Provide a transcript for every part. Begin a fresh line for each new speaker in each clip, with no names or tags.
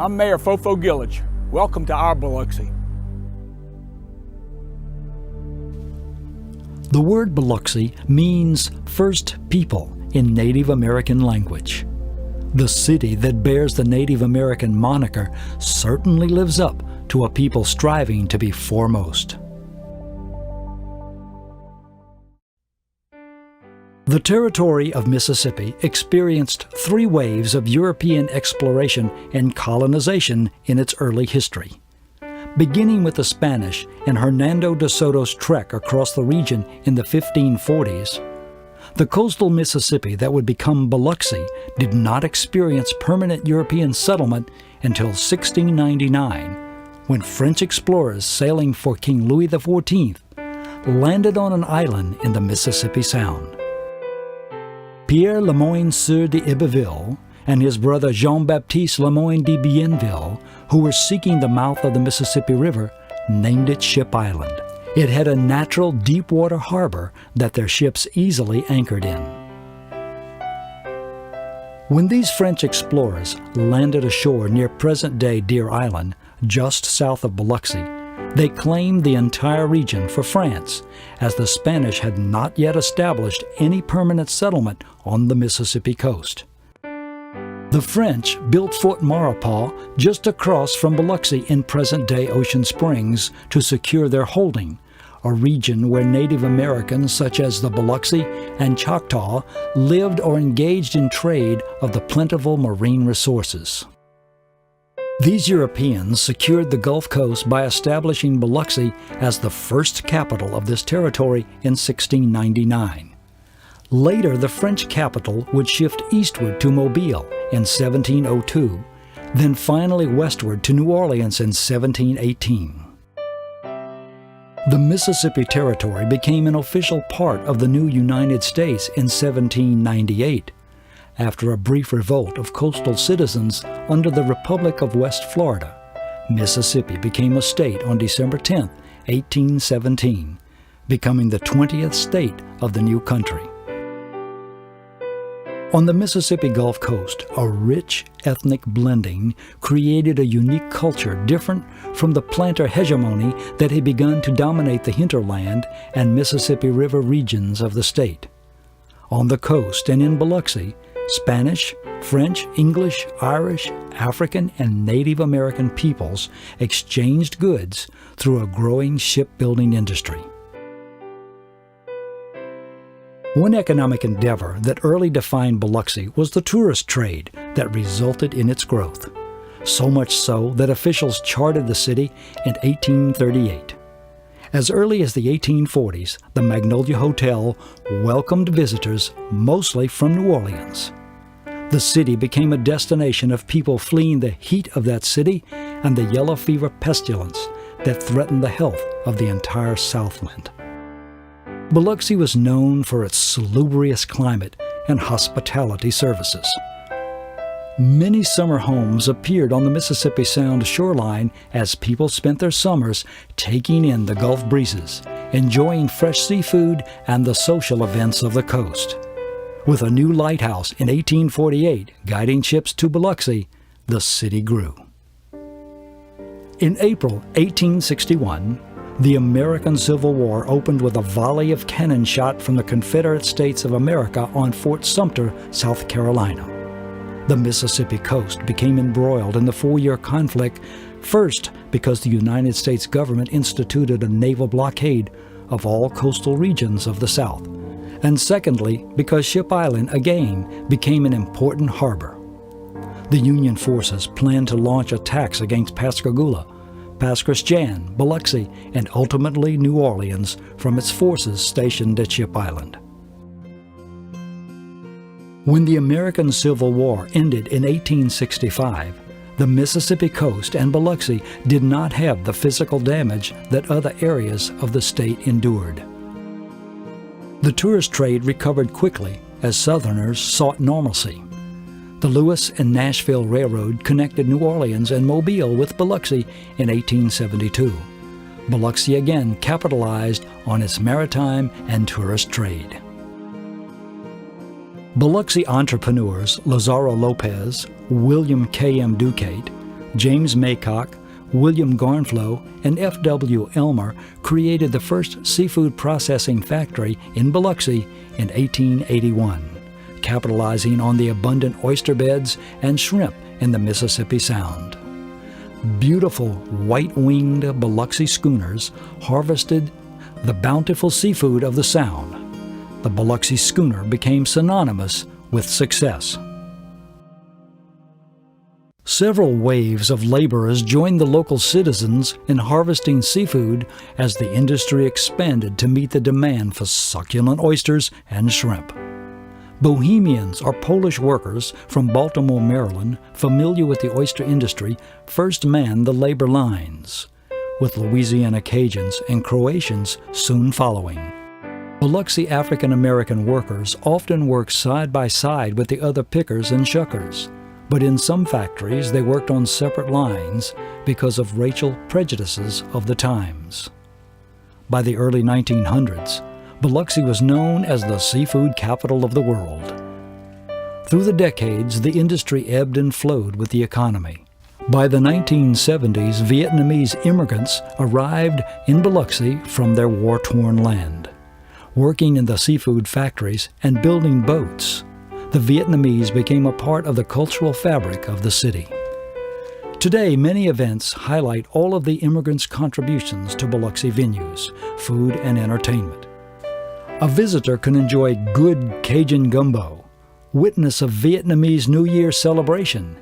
I'm Mayor Fofo Gillage. Welcome to our Biloxi.
The word Biloxi means first people in Native American language. The city that bears the Native American moniker certainly lives up to a people striving to be foremost. The territory of Mississippi experienced 3 waves of European exploration and colonization in its early history. Beginning with the Spanish and Hernando de Soto's trek across the region in the 1540s, the coastal Mississippi that would become Biloxi did not experience permanent European settlement until 1699, when French explorers sailing for King Louis XIV landed on an island in the Mississippi Sound. Pierre Le Moyne Sieur d'Iberville and his brother Jean-Baptiste Le Moyne de Bienville, who were seeking the mouth of the Mississippi River, named it Ship Island. It had a natural deep-water harbor that their ships easily anchored in. When these French explorers landed ashore near present-day Deer Island, just south of Biloxi, they claimed the entire region for France, as the Spanish had not yet established any permanent settlement on the Mississippi coast. The French built Fort Maurepas just across from Biloxi in present-day Ocean Springs to secure their holding, a region where Native Americans such as the Biloxi and Choctaw lived or engaged in trade of the plentiful marine resources. These Europeans secured the Gulf Coast by establishing Biloxi as the first capital of this territory in 1699. Later, the French capital would shift eastward to Mobile in 1702, then finally westward to New Orleans in 1718. The Mississippi Territory became an official part of the new United States in 1798, after a brief revolt of coastal citizens under the Republic of West Florida. Mississippi became a state on December 10, 1817, becoming the 20th state of the new country. On the Mississippi Gulf Coast, a rich ethnic blending created a unique culture different from the planter hegemony that had begun to dominate the hinterland and Mississippi River regions of the state. On the coast and in Biloxi, Spanish, French, English, Irish, African, and Native American peoples exchanged goods through a growing shipbuilding industry. One economic endeavor that early defined Biloxi was the tourist trade that resulted in its growth, so much so that officials chartered the city in 1838. As early as the 1840s, the Magnolia Hotel welcomed visitors mostly from New Orleans. The city became a destination of people fleeing the heat of that city and the yellow fever pestilence that threatened the health of the entire Southland. Biloxi was known for its salubrious climate and hospitality services. Many summer homes appeared on the Mississippi Sound shoreline as people spent their summers taking in the Gulf breezes, enjoying fresh seafood and the social events of the coast. With a new lighthouse in 1848 guiding ships to Biloxi, the city grew. In April 1861, the American Civil War opened with a volley of cannon shot from the Confederate States of America on Fort Sumter, South Carolina. The Mississippi coast became embroiled in the 4-year conflict, first because the United States government instituted a naval blockade of all coastal regions of the South, and secondly because Ship Island again became an important harbor. The Union forces planned to launch attacks against Pascagoula, Pass Christian, Biloxi, and ultimately New Orleans from its forces stationed at Ship Island. When the American Civil War ended in 1865, the Mississippi coast and Biloxi did not have the physical damage that other areas of the state endured. The tourist trade recovered quickly as Southerners sought normalcy. The Lewis and Nashville Railroad connected New Orleans and Mobile with Biloxi in 1872. Biloxi again capitalized on its maritime and tourist trade. Biloxi entrepreneurs Lazaro Lopez, William K.M. Ducate, James Maycock, William Garnflow, and F.W. Elmer created the first seafood processing factory in Biloxi in 1881, capitalizing on the abundant oyster beds and shrimp in the Mississippi Sound. Beautiful white-winged Biloxi schooners harvested the bountiful seafood of the Sound. The Biloxi schooner became synonymous with success. Several waves of laborers joined the local citizens in harvesting seafood as the industry expanded to meet the demand for succulent oysters and shrimp. Bohemians or Polish workers from Baltimore, Maryland, familiar with the oyster industry, first manned the labor lines, with Louisiana Cajuns and Croatians soon following. Biloxi African-American workers often worked side by side with the other pickers and shuckers, but in some factories they worked on separate lines because of racial prejudices of the times. By the early 1900s, Biloxi was known as the seafood capital of the world. Through the decades, the industry ebbed and flowed with the economy. By the 1970s, Vietnamese immigrants arrived in Biloxi from their war-torn land. Working in the seafood factories and building boats, the Vietnamese became a part of the cultural fabric of the city. Today, many events highlight all of the immigrants' contributions to Biloxi venues, food, and entertainment. A visitor can enjoy good Cajun gumbo, witness a Vietnamese New Year celebration,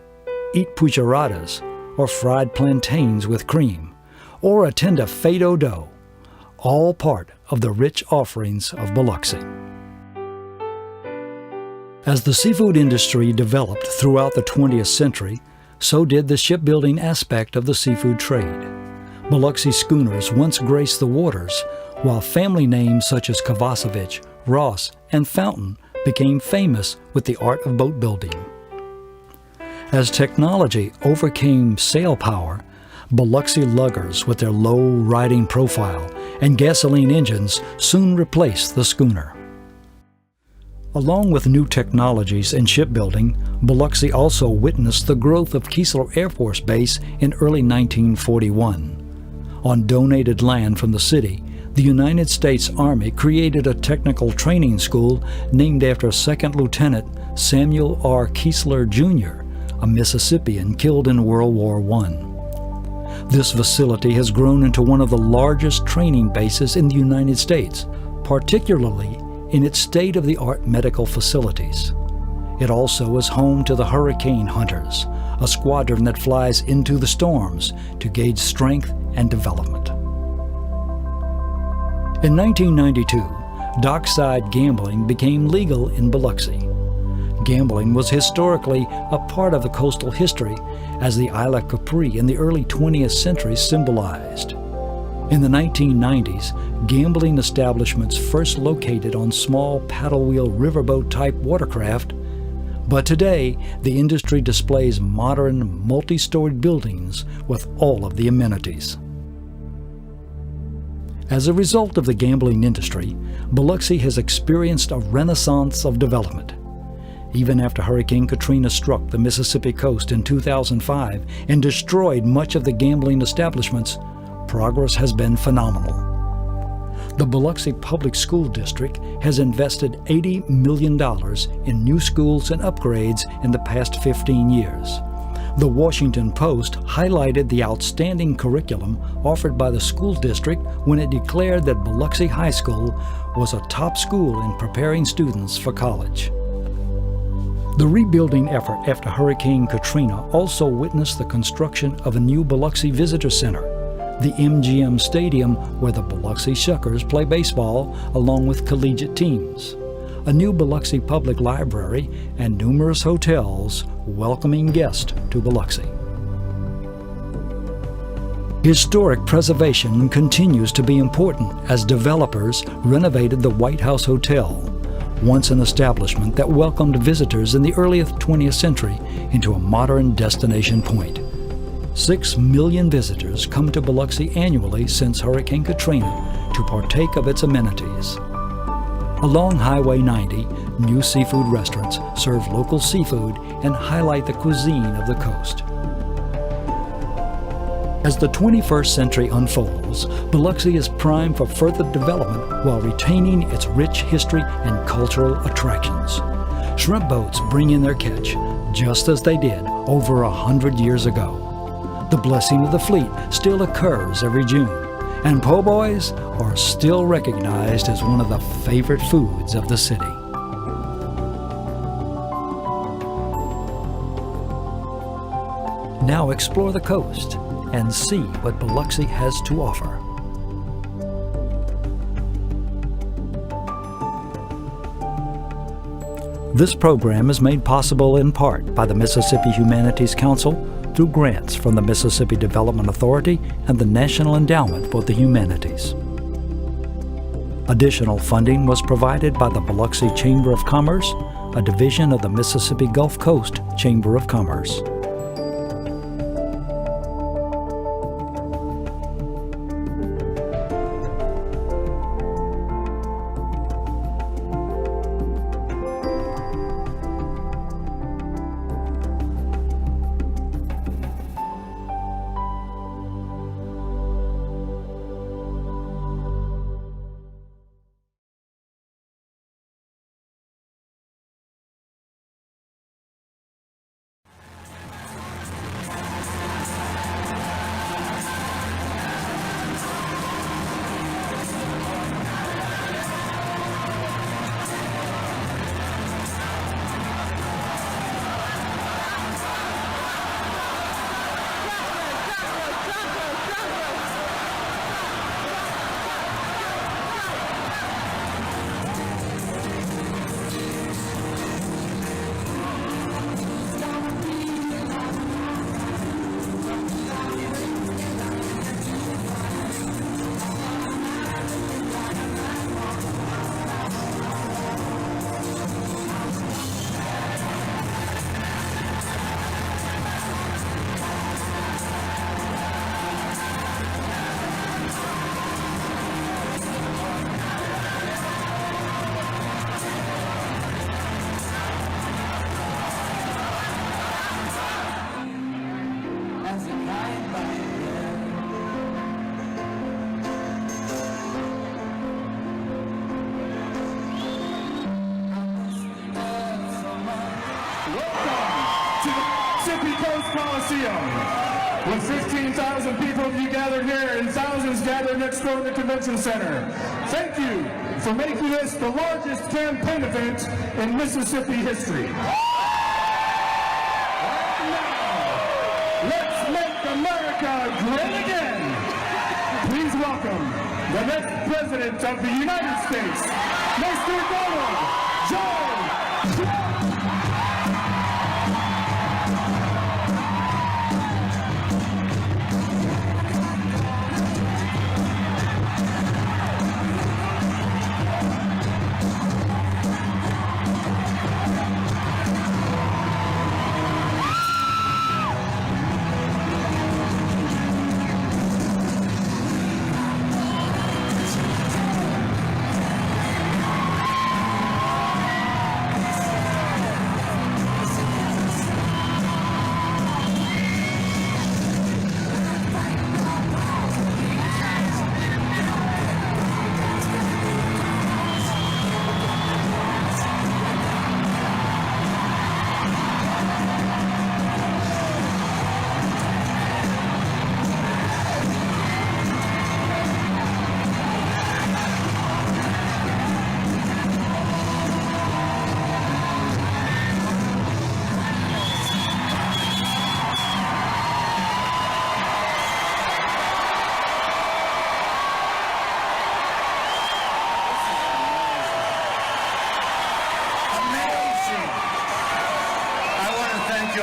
eat pucheradas, or fried plantains with cream, or attend a fado dough, all part of the rich offerings of Biloxi. As the seafood industry developed throughout the 20th century, so did the shipbuilding aspect of the seafood trade. Biloxi schooners once graced the waters, while family names such as Kovacevic, Ross, and Fountain became famous with the art of boat building. As technology overcame sail power, Biloxi luggers with their low riding profile and gasoline engines soon replaced the schooner. Along with new technologies in shipbuilding, Biloxi also witnessed the growth of Keesler Air Force Base in early 1941. On donated land from the city, the United States Army created a technical training school named after Second Lieutenant Samuel R. Keesler, Jr., a Mississippian killed in World War I. This facility has grown into one of the largest training bases in the United States, particularly in its state-of-the-art medical facilities. It also is home to the Hurricane Hunters, a squadron that flies into the storms to gauge strength and development. In 1992, dockside gambling became legal in Biloxi. Gambling was historically a part of the coastal history, as the Isle Capri in the early 20th century symbolized. In the 1990s, gambling establishments first located on small paddle-wheel riverboat-type watercraft, but today the industry displays modern, multi-storied buildings with all of the amenities. As a result of the gambling industry, Biloxi has experienced a renaissance of development. Even after Hurricane Katrina struck the Mississippi coast in 2005 and destroyed much of the gambling establishments, progress has been phenomenal. The Biloxi Public School District has invested $80 million in new schools and upgrades in the past 15 years. The Washington Post highlighted the outstanding curriculum offered by the school district when it declared that Biloxi High School was a top school in preparing students for college. The rebuilding effort after Hurricane Katrina also witnessed the construction of a new Biloxi Visitor Center, the MGM Stadium where the Biloxi Shuckers play baseball along with collegiate teams, a new Biloxi Public Library, and numerous hotels welcoming guests to Biloxi. Historic preservation continues to be important as developers renovated the White House Hotel, once an establishment that welcomed visitors in the early 20th century, into a modern destination point. 6 million visitors come to Biloxi annually since Hurricane Katrina to partake of its amenities. Along Highway 90, new seafood restaurants serve local seafood and highlight the cuisine of the coast. As the 21st century unfolds, Biloxi is primed for further development while retaining its rich history and cultural attractions. Shrimp boats bring in their catch, just as they did over 100 years ago. The blessing of the fleet still occurs every June, and po' boys are still recognized as one of the favorite foods of the city. Now explore the coast and see what Biloxi has to offer. This program is made possible in part by the Mississippi Humanities Council through grants from the Mississippi Development Authority and the National Endowment for the Humanities. Additional funding was provided by the Biloxi Chamber of Commerce, a division of the Mississippi Gulf Coast Chamber of Commerce.
With 15,000 people of you gathered here and thousands gathered next door in the convention center. Thank you for making this the largest campaign event in Mississippi history. Right now, let's make America great again. Please welcome the next President of the United States, Mr. Donald J. Trump.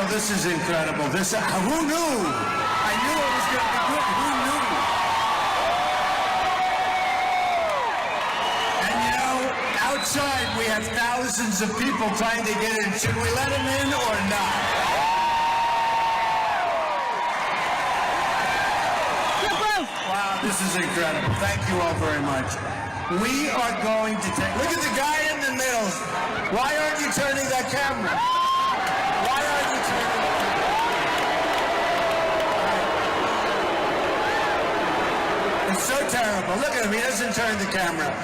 This is incredible. Who knew? I knew it was going to be good. Who knew? And you know, outside we have thousands of people trying to get in. Should we let them in or not? Wow, this is incredible. Thank you all very much. We are going to take... Look at the guy in the middle. Why aren't you turning that camera? Why aren't you turning that camera?
You're terrible. Look at him. He doesn't turn the camera.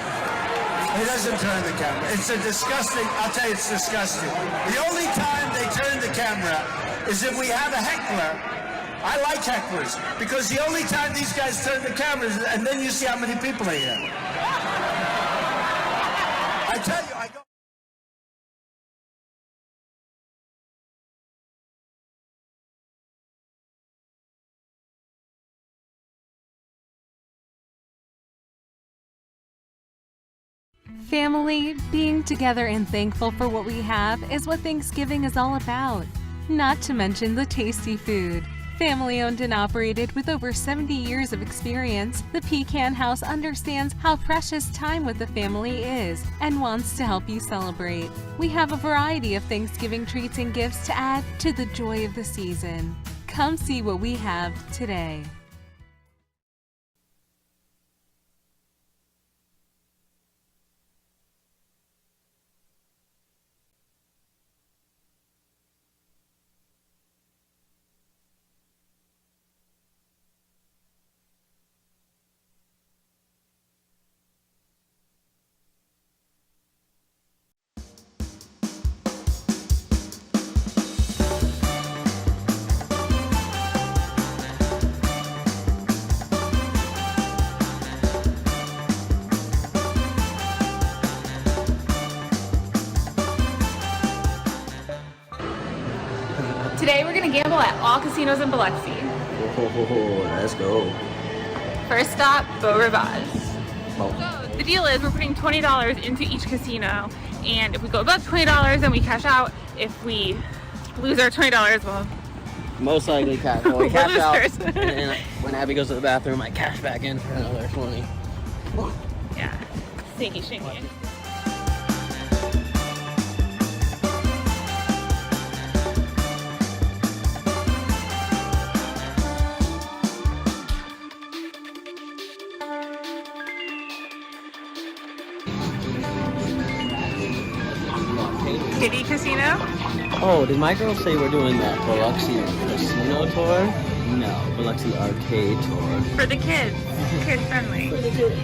He doesn't turn the camera. It's a disgusting, I'll tell you, it's disgusting. The only time they turn the camera is if we have a heckler. I like hecklers, because the only time these guys turn the cameras, and then you see how many people are here. I tell you, I go...
Family, being together and thankful for what we have is what Thanksgiving is all about. Not to mention the tasty food. Family owned and operated with over 70 years of experience, the Pecan House understands how precious time with the family is and wants to help you celebrate. We have a variety of Thanksgiving treats and gifts to add to the joy of the season. Come see what we have today.
Today we're going to gamble at all casinos in Biloxi.
Oh, let's go.
First stop, Beau Rivage. So the deal is we're putting $20 into each casino, and if we go above $20 then we cash out. If we lose our $20, well,
Most likely cash. Well, we cash out,
losers.
and then when Abby goes to the bathroom, I cash back in for another 20.
yeah, sneaky shinky. Kitty Casino?
Oh, did my girl say we're doing that Biloxi Casino tour? No, Biloxi Arcade tour.
For the kids. Kid friendly.
For the kids.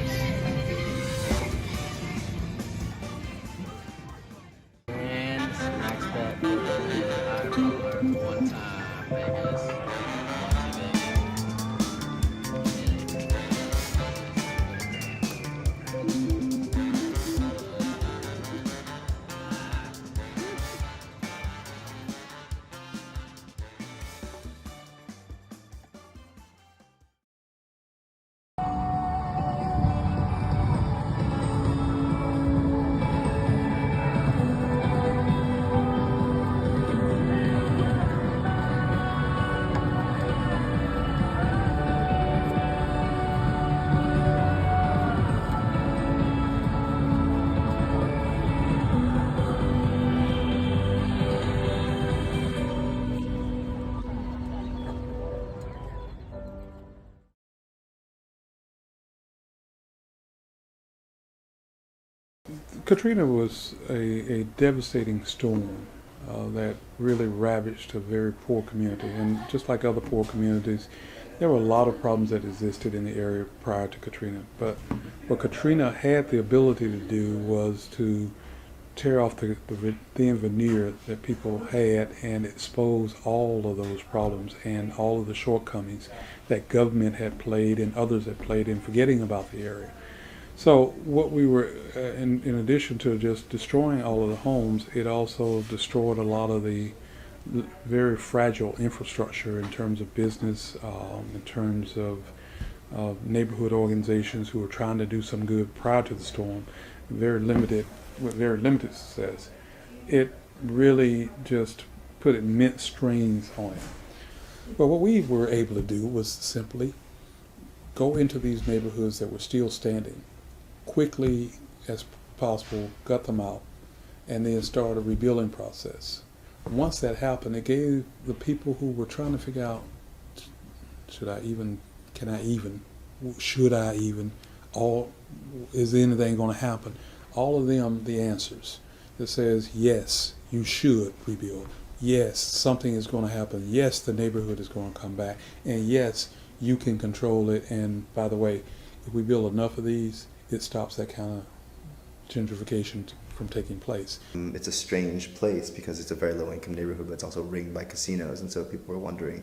And max bet one time Vegas.
Katrina was a devastating storm that really ravaged a very poor community. And just like other poor communities, there were a lot of problems that existed in the area prior to Katrina. But what Katrina had the ability to do was to tear off the thin veneer that people had and expose all of those problems and all of the shortcomings that government had played and others had played in forgetting about the area. So what we were, in addition to just destroying all of the homes, it also destroyed a lot of the very fragile infrastructure in terms of business, in terms of neighborhood organizations who were trying to do some good prior to the storm, with very limited success. It really just put immense strains on it. But what we were able to do was simply go into these neighborhoods that were still standing, quickly as possible, gut them out, and then start a rebuilding process. Once that happened, it gave the people who were trying to figure out, should I even, is anything going to happen? All of them, the answers that says, yes, you should rebuild. Yes, something is going to happen. Yes, the neighborhood is going to come back. And yes, you can control it. And by the way, If we build enough of these, it stops that kind of gentrification from taking place.
It's a strange place because it's a very low-income neighborhood, but it's also ringed by casinos, and so people are wondering,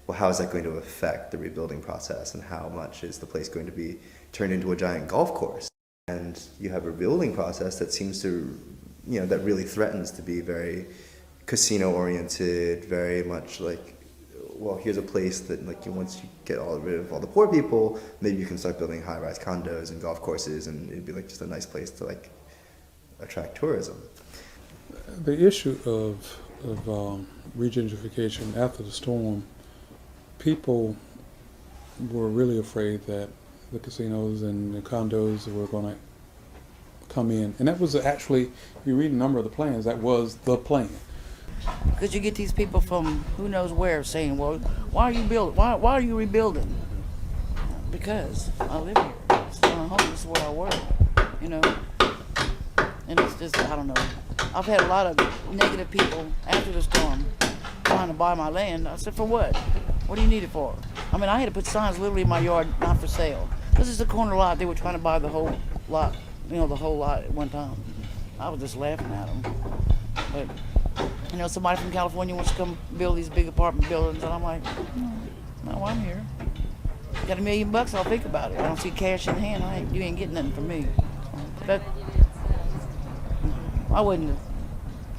well, how is that going to affect the rebuilding process, and how much is the place going to be turned into a giant golf course? And you have a rebuilding process that seems to, that really threatens to be very casino-oriented, very much like, well, here's a place that, like, once you get rid of all the poor people, maybe you can start building high-rise condos and golf courses, and it'd be like just a nice place to like attract tourism.
The issue of regentrification after the storm, people were really afraid that the casinos and the condos were going to come in, and that was actually, if you read a number of the plans, that was the plan.
Because you get these people from who knows where saying, well, why are you building? Why are you rebuilding? Because I live here. It's my home. This is where I work, And it's just, I don't know. I've had a lot of negative people after the storm trying to buy my land. I said, for what? What do you need it for? I mean, I had to put signs literally in my yard, not for sale. This is a corner lot. They were trying to buy the whole lot, the whole lot at one time. I was just laughing at them. But somebody from California wants to come build these big apartment buildings, and I'm like, no, I'm here. Got $1 million, I'll think about it. I don't see cash in hand. You ain't getting nothing from me. But I wouldn't.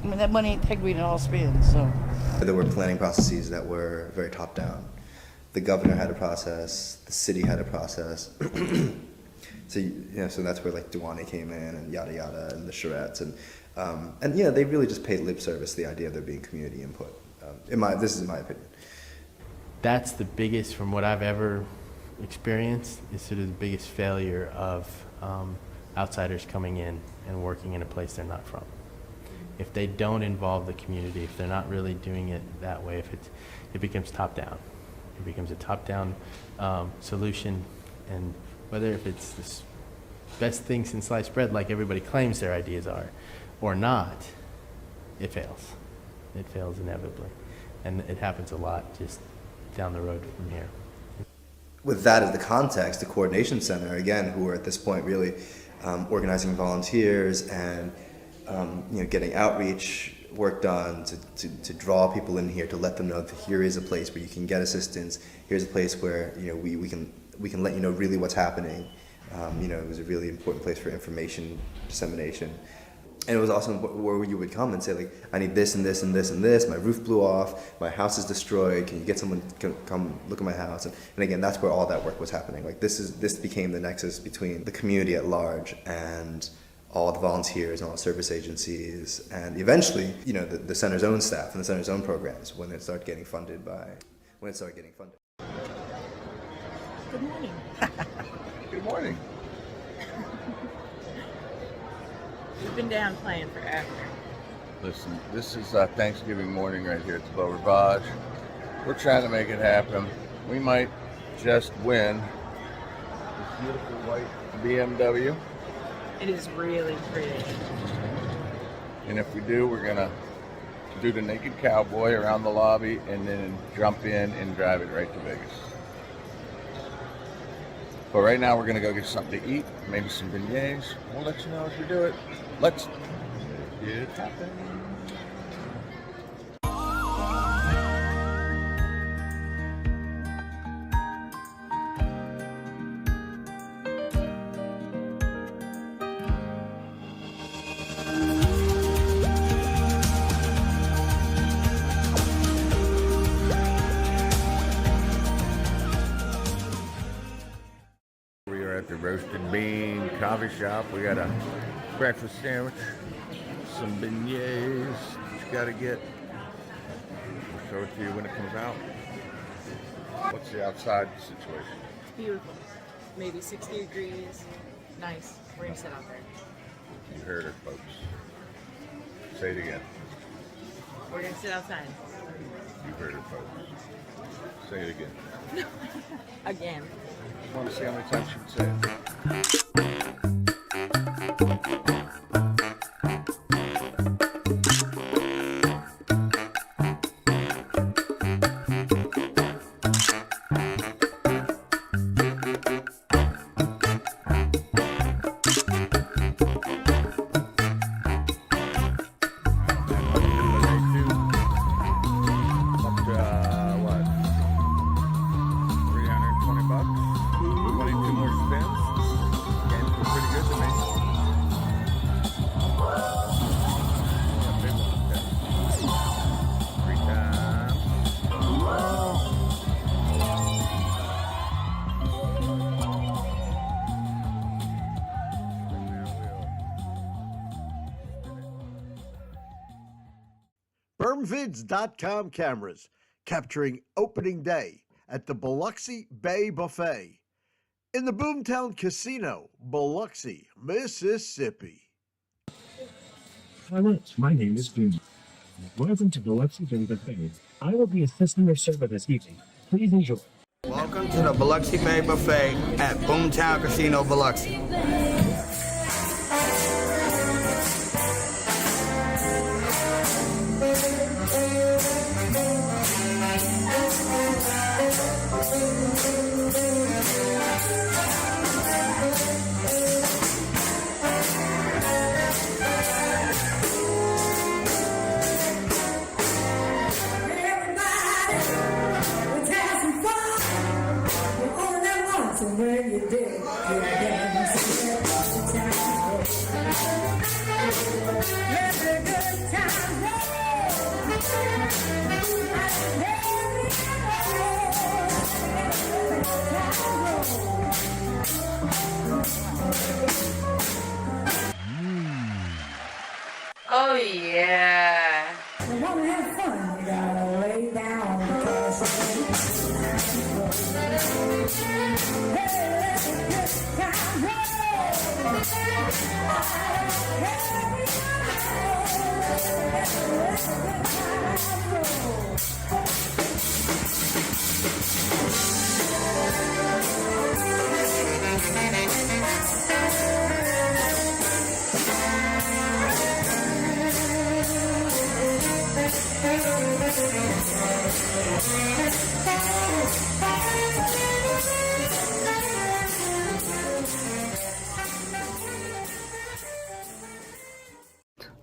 That money ain't taking me to all spends. So
there were planning processes that were very top down. The governor had a process. The city had a process. So that's where like Duane came in and yada yada and the charrettes and they really just paid lip service to the idea of there being community input. This is in my opinion.
That's the biggest, from what I've ever experienced, is sort of the biggest failure of outsiders coming in and working in a place they're not from. If they don't involve the community, if they're not really doing it that way, it becomes top down. It becomes a top down solution, and whether if it's the best thing since sliced bread, like everybody claims their ideas are, or not, it fails. It fails inevitably. And it happens a lot just down the road from here.
With that as the context, the Coordination Center, again, who are at this point really organizing volunteers and getting outreach work done to draw people in here, to let them know that here is a place where you can get assistance. Here's a place where we can let you know really what's happening. It was a really important place for information dissemination. And it was also where you would come and say, like, I need this and this and this and this. My roof blew off. My house is destroyed. Can you get someone to come look at my house? And again, that's where all that work was happening. Like this became the nexus between the community at large and all the volunteers and all the service agencies, and eventually, the center's own staff and the center's own programs when it started getting funded.
good morning.
Good morning.
We've been down playing forever.
Listen, this is Thanksgiving morning right here at the Beau Rivage. We're trying to make it happen. We might just win this beautiful white BMW.
It is really pretty.
And if we do, we're gonna do the naked cowboy around the lobby and then jump in and drive it right to Vegas. But right now we're gonna go get something to eat, maybe some beignets. We'll let you know as we do it. Let's get it happen. We are at the Roasted Bean Coffee Shop. We got a breakfast sandwich, some beignets that you gotta get. We'll show it to you when it comes out. What's the outside situation?
It's beautiful. Maybe 60 degrees. Nice. We're gonna sit out there.
You heard it, folks. Say it again.
We're gonna sit outside.
You heard it, folks. Say it again.
Again.
I want to see how many times you can say it.
StormVids.com cameras capturing opening day at the Biloxi Bay Buffet in the Boomtown Casino, Biloxi, Mississippi.
Hello, my name is Boom. Welcome to Biloxi Bay Buffet. I will be assisting your server this evening. Please enjoy.
Welcome to the Biloxi Bay Buffet at Boomtown Casino, Biloxi.
Oh yeah.
You wanna have fun, you gotta lay down on the castle. Hey, let the good time roll.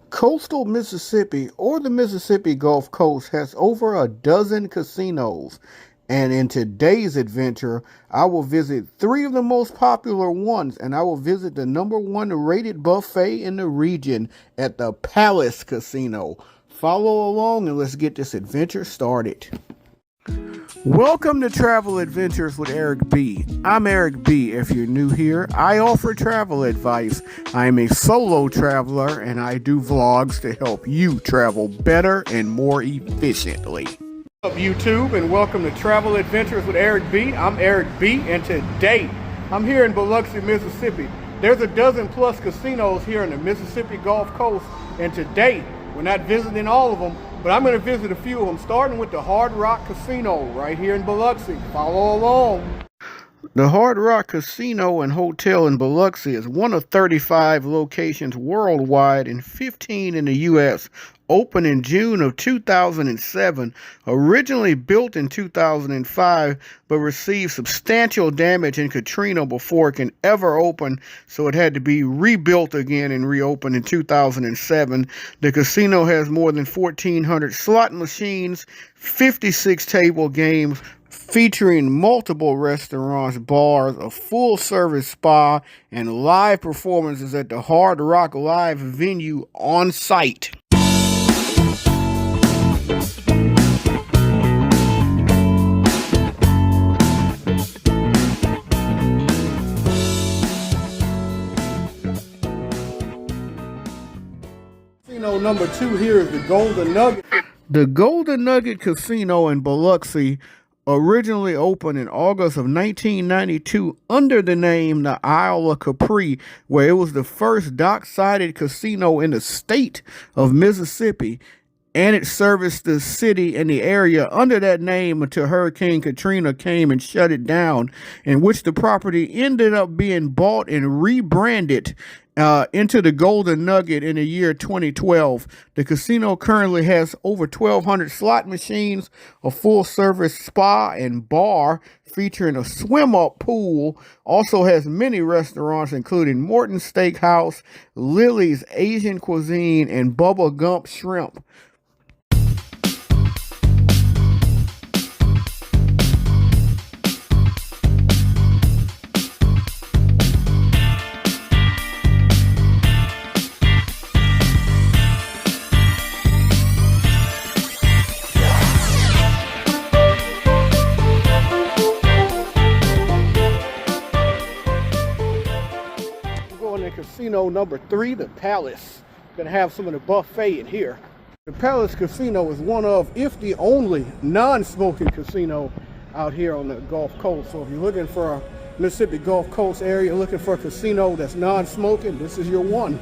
Coastal Mississippi, or the Mississippi Gulf Coast, has over a dozen casinos, and in today's adventure I will visit 3 of the most popular ones, and I will visit the #1 rated buffet in the region at the Palace Casino. Follow along and let's get this adventure started. Welcome to Travel Adventures with Eric B. I'm Eric B. If you're new here, I offer travel advice. I'm a solo traveler and I do vlogs to help you travel better and more efficiently. What's up, YouTube, and welcome to Travel Adventures with Eric B. I'm Eric B. and today I'm here in Biloxi, Mississippi. There's a dozen plus casinos here in the Mississippi Gulf Coast, and today we're not visiting all of them, but I'm going to visit a few of them, starting with the Hard Rock Casino right here in Biloxi. Follow along. The Hard Rock Casino and Hotel in Biloxi is one of 35 locations worldwide and 15 in the U.S., opened in June of 2007, originally built in 2005, but received substantial damage in Katrina before it can ever open, so it had to be rebuilt again and reopened in 2007. The casino has more than 1,400 slot machines, 56 table games, featuring multiple restaurants, bars, a full-service spa, and live performances at the Hard Rock Live venue on site. Casino number 2 here is the Golden Nugget. The Golden Nugget Casino in Biloxi originally opened in August of 1992 under the name the Isle of Capri, where it was the first dock-sided casino in the state of Mississippi, and it serviced the city and the area under that name until Hurricane Katrina came and shut it down, in which the property ended up being bought and rebranded into the Golden Nugget in the year 2012. The casino currently has over 1,200 slot machines, a full-service spa and bar featuring a swim-up pool. Also has many restaurants including Morton's Steakhouse, Lily's Asian Cuisine, and Bubba Gump Shrimp. Casino number 3, the Palace. Gonna have some of the buffet in here. The Palace Casino is one of, if the only, non-smoking casino out here on the Gulf Coast. So if you're looking for a Mississippi Gulf Coast area, looking for a casino that's non-smoking, this is your one.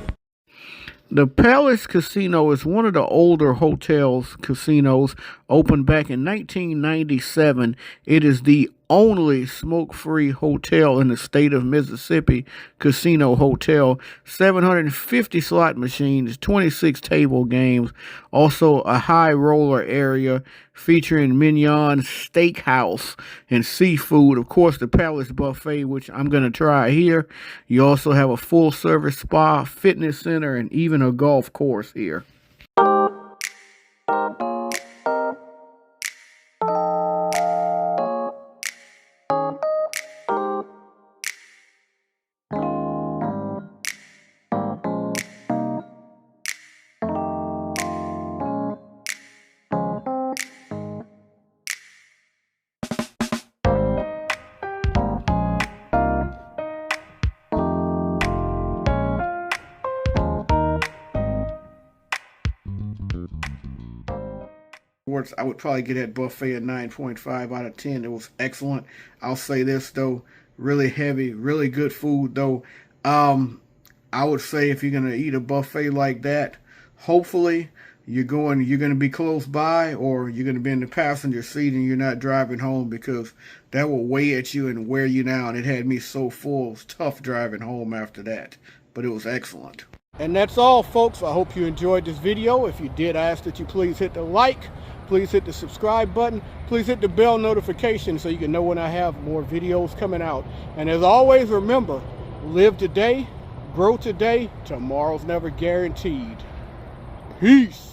The Palace Casino is one of the older casinos, opened back in 1997. It is the only smoke-free hotel in the state of Mississippi, casino hotel. 750 slot machines, 26 table games, also a high roller area featuring Mignon Steakhouse and seafood. Of course, the Palace Buffet, which I'm going to try here. You also have a full-service spa, fitness center, and even a golf course here. I would probably get that buffet a 9.5 out of 10. It was excellent. I'll say this though, really heavy, really good food though. I would say if you're gonna eat a buffet like that, hopefully you're going to be close by, or you're going to be in the passenger seat and you're not driving home, because that will weigh at you and wear you down. It had me so full. It was tough driving home after that, but it was excellent. And that's all, folks. I hope you enjoyed this video. If you did, I ask that you please hit the like, please hit the subscribe button, please hit the bell notification so you can know when I have more videos coming out. And as always, remember, live today, grow today, tomorrow's never guaranteed. Peace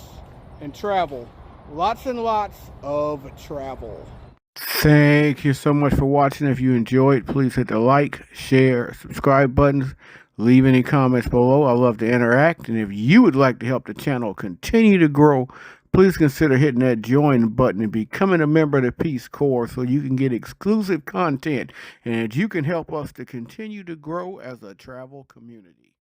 and travel. Lots and lots of travel. Thank you so much for watching. If you enjoyed, please hit the like, share, subscribe buttons. Leave any comments below. I love to interact. And if you would like to help the channel continue to grow, please consider hitting that join button and becoming a member of the Peace Corps so you can get exclusive content and you can help us to continue to grow as a travel community.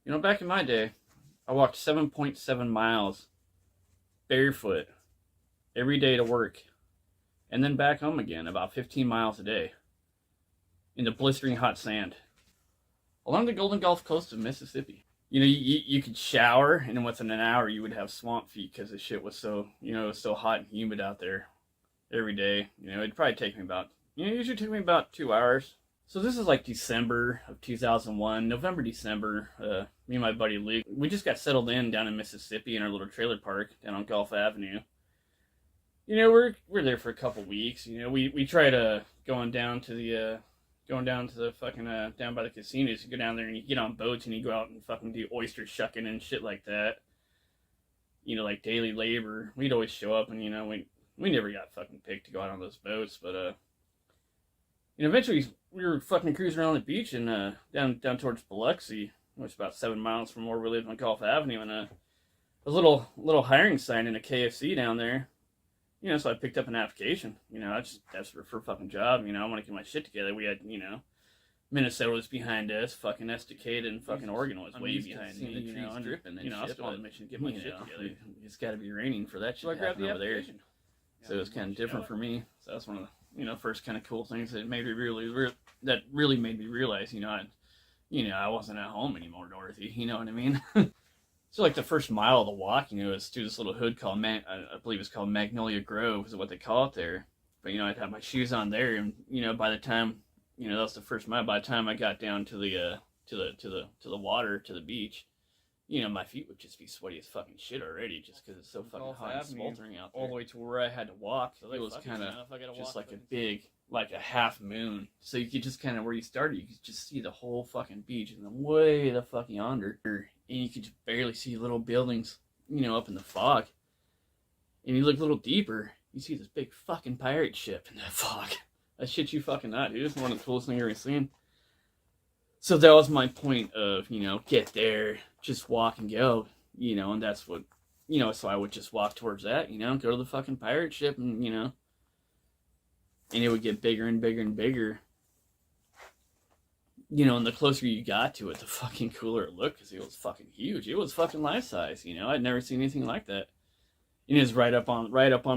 You know, back in my day, I walked 7.7 miles barefoot every day to work, and then back home again, about 15 miles a day, in the blistering hot sand, along the Golden Gulf Coast of Mississippi. You know, you could shower, and within an hour you would have swamp feet because the shit was so, you know, it was so hot and humid out there every day. You know, it'd probably take me about, you know, it usually took me about 2 hours. So this is like December of 2001, November, December. Me and my buddy Luke, we just got settled in down in Mississippi in our little trailer park down on Gulf Avenue. You know, we're there for a couple weeks. You know, we try to going down to the fucking down by the casinos. You go down there and you get on boats and you go out and fucking do oyster shucking and shit like that. You know, like daily labor. We'd always show up and, you know, we never got fucking picked to go out on those boats, but you know, eventually we were fucking cruising around the beach and down towards Biloxi, which is about 7 miles from where we lived on Gulf Avenue, and a little hiring sign in a KFC down there. You know, so I picked up an application. You know, I just desperate for a fucking job. You know, I want to get my shit together. We had, you know, Minnesota was behind us. Fucking Estacada and fucking Oregon was way behind me. You know, and, you know, I was on a mission to get my shit together. It's got to be raining for that shit to happen over there. So it was kind of different for me. So that's one of the, you know, first kind of cool things that made me really made me realize, you know, I wasn't at home anymore, Dorothy. You know what I mean? So like the first mile of the walk, you know, is through this little hood called I believe it's called Magnolia Grove, is what they call it there. But you know, I'd have my shoes on there, and you know, by the time, you know, that was the first mile. By the time I got down to the water, to the beach, you know, my feet would just be sweaty as fucking shit already, just because it's so fucking hot and smoldering out there. All the way to where I had to walk, so it was kind of just like a big, like a half moon. So you could just kind of, where you started, you could just see the whole fucking beach, and then way the fuck yonder, and you could just barely see little buildings, you know, up in the fog. And you look a little deeper, you see this big fucking pirate ship in that fog. That shit you fucking not, dude. It's one of the coolest things I've ever seen. So that was my point of, you know, get there, just walk and go, you know, and that's what, you know, so I would just walk towards that, you know, go to the fucking pirate ship, and, you know, and it would get bigger and bigger and bigger. You know, and the closer you got to it, the fucking cooler it looked, because it was fucking huge. It was fucking life size, you know. I'd never seen anything like that. And it was right up on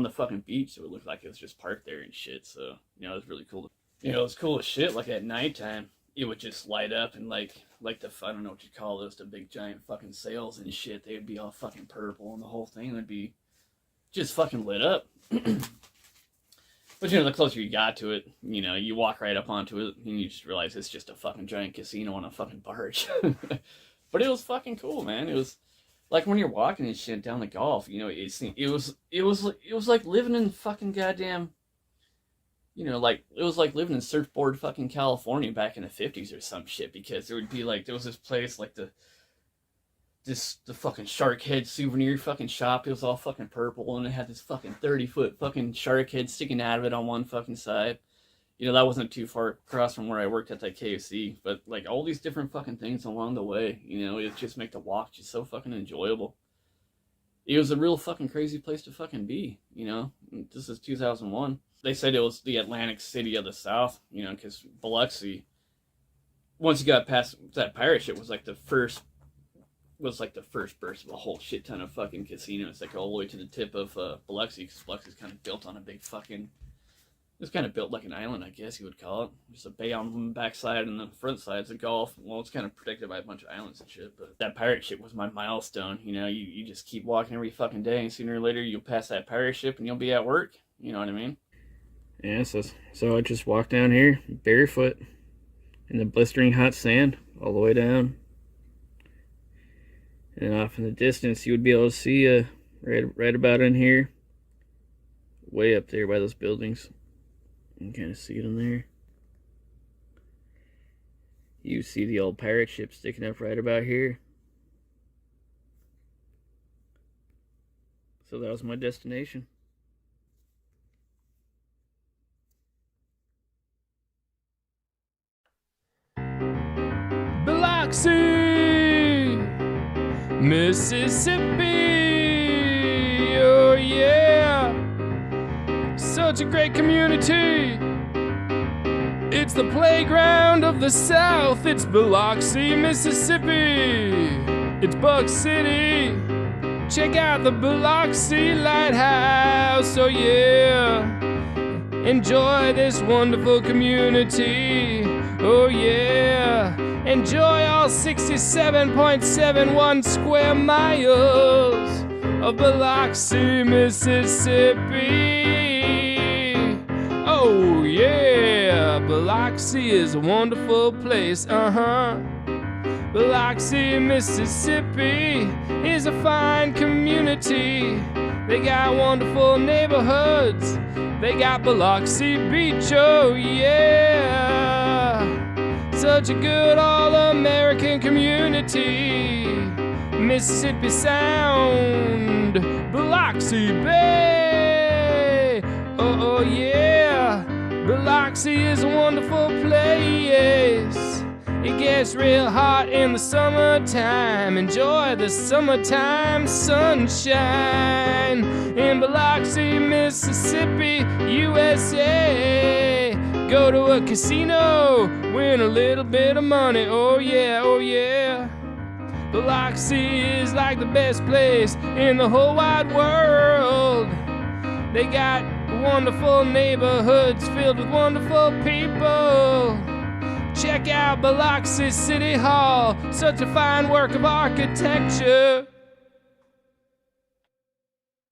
the fucking beach, so it looked like it was just parked there and shit. So, you know, it was really cool. You know, it was cool as shit. Like at nighttime, it would just light up, and like the, I don't know what you call those, the big giant fucking sails and shit. They would be all fucking purple, and the whole thing would be just fucking lit up. But, you know, the closer you got to it, you know, you walk right up onto it, and you just realize it's just a fucking giant casino on a fucking barge. But it was fucking cool, man. It was like when you're walking and shit down the Gulf, you know, it was like living in fucking goddamn, you know, like, it was like living in surfboard fucking California back in the 50s or some shit, because there would be like, there was this place like the fucking shark head souvenir fucking shop. It was all fucking purple, and it had this fucking 30-foot fucking shark head sticking out of it on one fucking side. You know, that wasn't too far across from where I worked at that KFC, but like all these different fucking things along the way, you know, it just make the walk just so fucking enjoyable. It was a real fucking crazy place to fucking be, you know. This is 2001. They said it was the Atlantic City of the South, you know, because Biloxi, once you got past that pirate ship, was like the first burst of a whole shit ton of fucking casinos, like all the way to the tip of Biloxi, because Biloxi's kind of built on a big fucking, it's kind of built like an island, I guess you would call it. Just a bay on the backside, and the front side's a Gulf. Well, it's kind of protected by a bunch of islands and shit, but that pirate ship was my milestone. You know, you just keep walking every fucking day, and sooner or later you'll pass that pirate ship and you'll be at work. You know what I mean? Yeah, so I just walked down here barefoot in the blistering hot sand all the way down. And off in the distance, you would be able to see right about in here, way up there by those buildings. You can kind of see it in there. You see the old pirate ship sticking up right about here. So that was my destination.
Biloxi, Mississippi, oh yeah, such a great community. It's the playground of the South. It's Biloxi, Mississippi. It's Buck City. Check out the Biloxi Lighthouse, oh yeah. Enjoy this wonderful community, oh yeah. Enjoy all 67.71 square miles of Biloxi, Mississippi. Oh yeah, Biloxi is a wonderful place, Biloxi, Mississippi is a fine community. They got wonderful neighborhoods. They got Biloxi Beach, oh yeah. Such a good all-American community. Mississippi Sound, Biloxi Bay, oh yeah. Biloxi is a wonderful place. It gets real hot in the summertime. Enjoy the summertime sunshine in Biloxi, Mississippi, USA. Go to a casino, win a little bit of money. Oh yeah, oh yeah. Biloxi is like the best place in the whole wide world. They got wonderful neighborhoods filled with wonderful people. Check out Biloxi City Hall, such a fine work of architecture.